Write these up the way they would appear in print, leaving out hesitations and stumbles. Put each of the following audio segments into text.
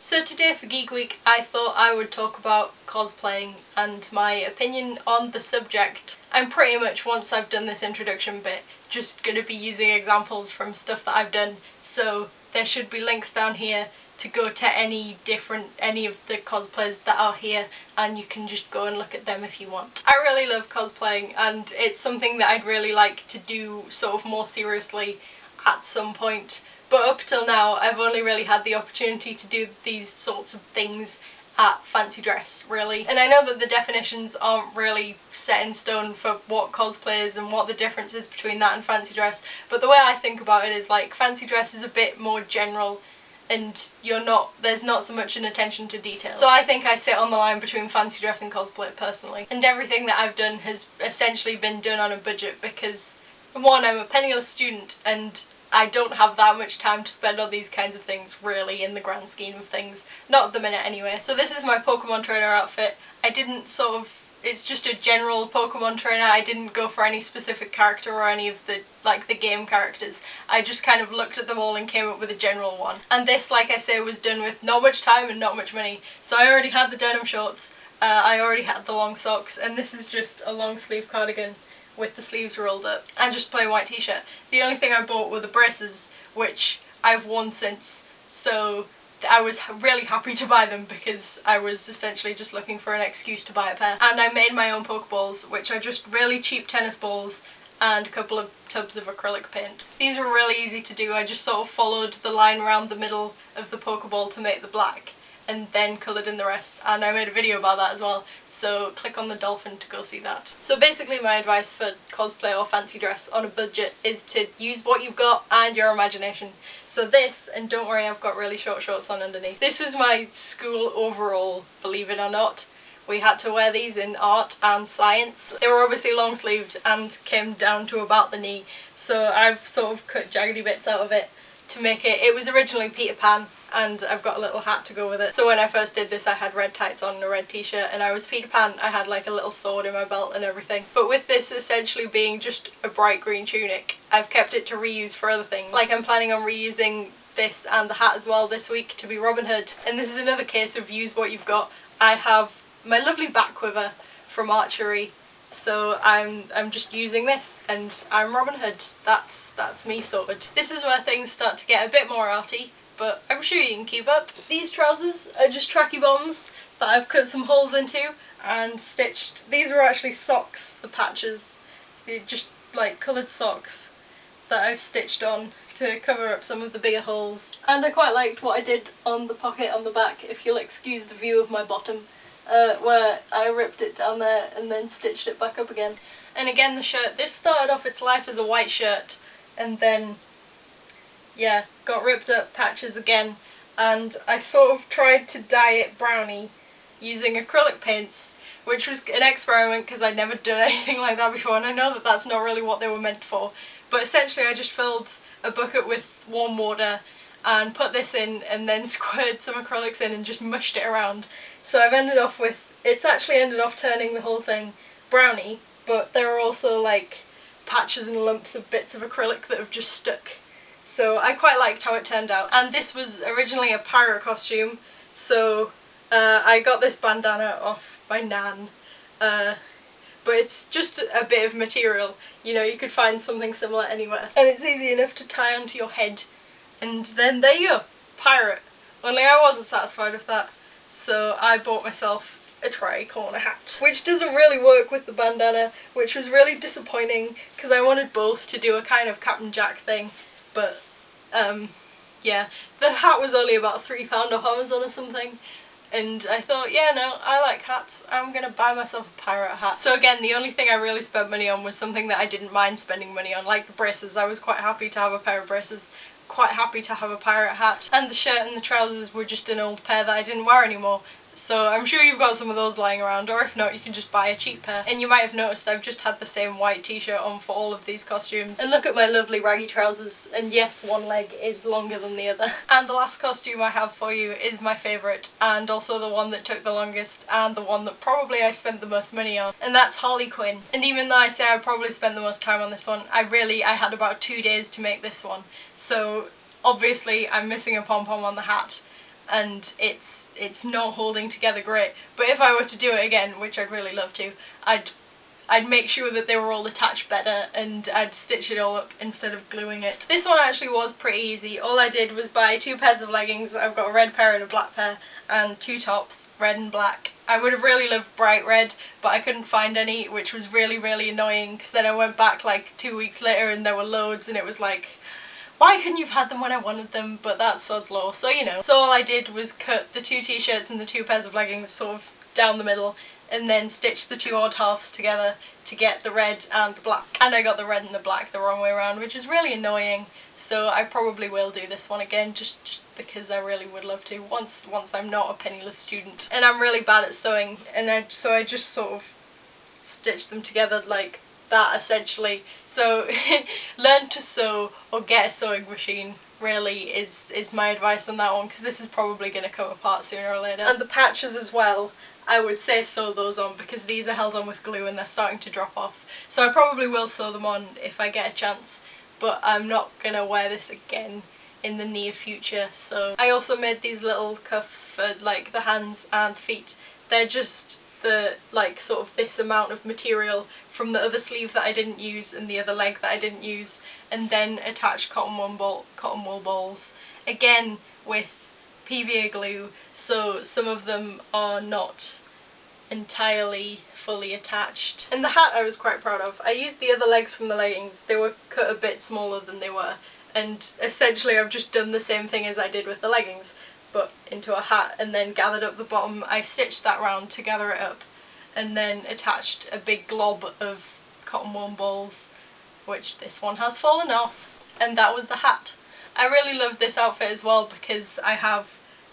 So today for Geek Week I thought I would talk about cosplaying and my opinion on the subject. I'm pretty much, once I've done this introduction bit, just going to be using examples from stuff that I've done, so there should be links down here to go to any of the cosplays that are here, and you can just go and look at them if you want. I really love cosplaying, and it's something that I'd really like to do sort of more seriously at some point. But up till now, I've only really had the opportunity to do these sorts of things at fancy dress, really. And I know that the definitions aren't really set in stone for what cosplay is and what the difference is between that and fancy dress, but the way I think about it is like fancy dress is a bit more general and there's not so much an attention to detail. So I think I sit on the line between fancy dress and cosplay personally. And everything that I've done has essentially been done on a budget because, one, I'm a penniless student and I don't have that much time to spend on these kinds of things, really, in the grand scheme of things. Not at the minute, anyway. So this is my Pokemon trainer outfit. It's just a general Pokemon trainer. I didn't go for any specific character or any of the game characters. I just kind of looked at them all and came up with a general one. And this, like I say, was done with not much time and not much money. So I already had the denim shorts, I already had the long socks, and this is just a long sleeve cardigan with the sleeves rolled up, and just plain white t-shirt. The only thing I bought were the braces, which I've worn since, so I was really happy to buy them because I was essentially just looking for an excuse to buy a pair. And I made my own Pokeballs, which are just really cheap tennis balls and a couple of tubs of acrylic paint. These were really easy to do. I just sort of followed the line around the middle of the Pokeball to make the black, and then coloured in the rest, and I made a video about that as well, so click on the dolphin to go see that. So basically my advice for cosplay or fancy dress on a budget is to use what you've got and your imagination. So this, and don't worry, I've got really short shorts on underneath. This was my school overall, believe it or not. We had to wear these in art and science. They were obviously long sleeved and came down to about the knee, so I've sort of cut jaggedy bits out of it to make it. It was originally Peter Pan, and I've got a little hat to go with it. So when I first did this I had red tights on and a red t-shirt, and I was Peter Pan. I had like a little sword in my belt and everything. But with this essentially being just a bright green tunic, I've kept it to reuse for other things. Like I'm planning on reusing this and the hat as well this week to be Robin Hood. And this is another case of use what you've got. I have my lovely back quiver from archery, so I'm just using this and I'm Robin Hood. That's me sorted. This is where things start to get a bit more arty, but I'm sure you can keep up. These trousers are just tracky bombs that I've cut some holes into and stitched. These are actually socks, the patches. They're just like coloured socks that I've stitched on to cover up some of the bigger holes. And I quite liked what I did on the pocket on the back, if you'll excuse the view of my bottom, where I ripped it down there and then stitched it back up again. And again, the shirt, this started off its life as a white shirt, and then, yeah, got ripped up patches again, and I sort of tried to dye it brownie using acrylic paints, which was an experiment because I'd never done anything like that before, and I know that that's not really what they were meant for, but essentially I just filled a bucket with warm water and put this in and then squirted some acrylics in and just mushed it around. So I've ended off with, it's actually ended off turning the whole thing brownie, but there are also like patches and lumps of bits of acrylic that have just stuck. So I quite liked how it turned out. And this was originally a pirate costume, so I got this bandana off my nan, but it's just a bit of material, you know, you could find something similar anywhere. And it's easy enough to tie onto your head, and then there you go, pirate. Only I wasn't satisfied with that, so I bought myself a tri-corner hat, which doesn't really work with the bandana, which was really disappointing because I wanted both to do a kind of Captain Jack thing, but yeah, the hat was only about £3 off Amazon or something, and I thought, yeah, no, I like hats, I'm gonna buy myself a pirate hat. So again, the only thing I really spent money on was something that I didn't mind spending money on, like the braces. I was quite happy to have a pair of braces, quite happy to have a pirate hat, and the shirt and the trousers were just an old pair that I didn't wear anymore. So I'm sure you've got some of those lying around, or if not you can just buy a cheap pair. And you might have noticed I've just had the same white t-shirt on for all of these costumes. And look at my lovely raggy trousers, and yes, one leg is longer than the other. And the last costume I have for you is my favourite, and also the one that took the longest, and the one that probably I spent the most money on, and that's Harley Quinn. And even though I say I probably spent the most time on this one, I had about 2 days to make this one. So obviously I'm missing a pom-pom on the hat, and it's not holding together great. But if I were to do it again, which I'd really love to, I'd make sure that they were all attached better, and I'd stitch it all up instead of gluing it. This one actually was pretty easy. All I did was buy 2 pairs of leggings. I've got a red pair and a black pair, and 2 tops, red and black. I would have really loved bright red, but I couldn't find any, which was really, really annoying, because then I went back like 2 weeks later and there were loads, and it was like, why couldn't you have had them when I wanted them? But that's sod's law, so you know. So all I did was cut the 2 t-shirts and the 2 pairs of leggings sort of down the middle, and then stitch the 2 odd halves together to get the red and the black. And I got the red and the black the wrong way around, which is really annoying. So I probably will do this one again, just because I really would love to, once I'm not a penniless student. And I'm really bad at sewing, and so I just sort of stitch them together like that, essentially. So learn to sew or get a sewing machine, really, is my advice on that one, because this is probably going to come apart sooner or later. And the patches as well, I would say sew those on, because these are held on with glue and they're starting to drop off. So I probably will sew them on if I get a chance, but I'm not going to wear this again in the near future. So I also made these little cuffs for like the hands and feet. They're just the like sort of this amount of material from the other sleeve that I didn't use and the other leg that I didn't use, and then attach cotton wool balls, again with PVA glue, so some of them are not entirely fully attached. And the hat I was quite proud of. I used the other legs from the leggings. They were cut a bit smaller than they were, and essentially I've just done the same thing as I did with the leggings, but into a hat, and then gathered up the bottom. I stitched that round to gather it up, and then attached a big glob of cotton wool balls, which this one has fallen off, and that was the hat. I really love this outfit as well because I have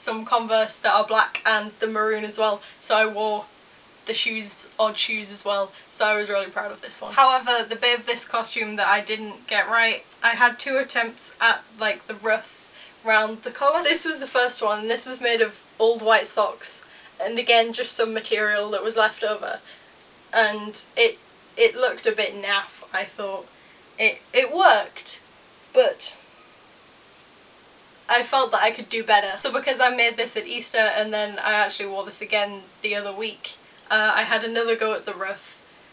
some Converse that are black and the maroon as well, so I wore the shoes, odd shoes as well, so I was really proud of this one. However, the bit of this costume that I didn't get right, I had 2 attempts at like the ruff round the collar. This was the first one, and this was made of old white socks, and again just some material that was left over, and it looked a bit naff. I thought it worked, but I felt that I could do better. So because I made this at Easter and then I actually wore this again the other week, I had another go at the ruff,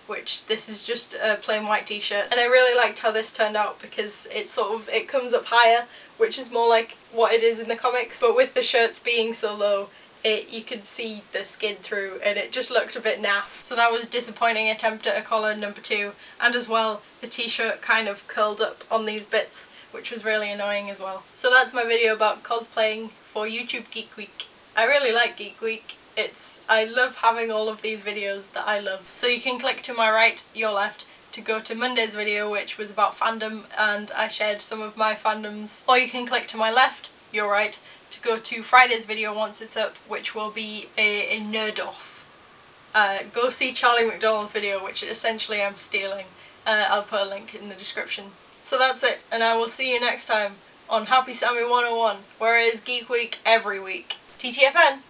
which this is just a plain white t-shirt, and I really liked how this turned out because it comes up higher, which is more like what it is in the comics, but with the shirts being so low, you could see the skin through, and it just looked a bit naff. So that was a disappointing attempt at a collar number 2, and as well the t-shirt kind of curled up on these bits, which was really annoying as well. So that's my video about cosplaying for YouTube Geek Week. I really like Geek Week. I love having all of these videos that I love. So you can click to my right, your left, to go to Monday's video, which was about fandom, and I shared some of my fandoms. Or you can click to my left, your right, to go to Friday's video once it's up, which will be a nerd off. Go see Charlie McDonald's video, which essentially I'm stealing. I'll put a link in the description. So that's it, and I will see you next time on Happy Sammy 101, where it is Geek Week every week. TTFN!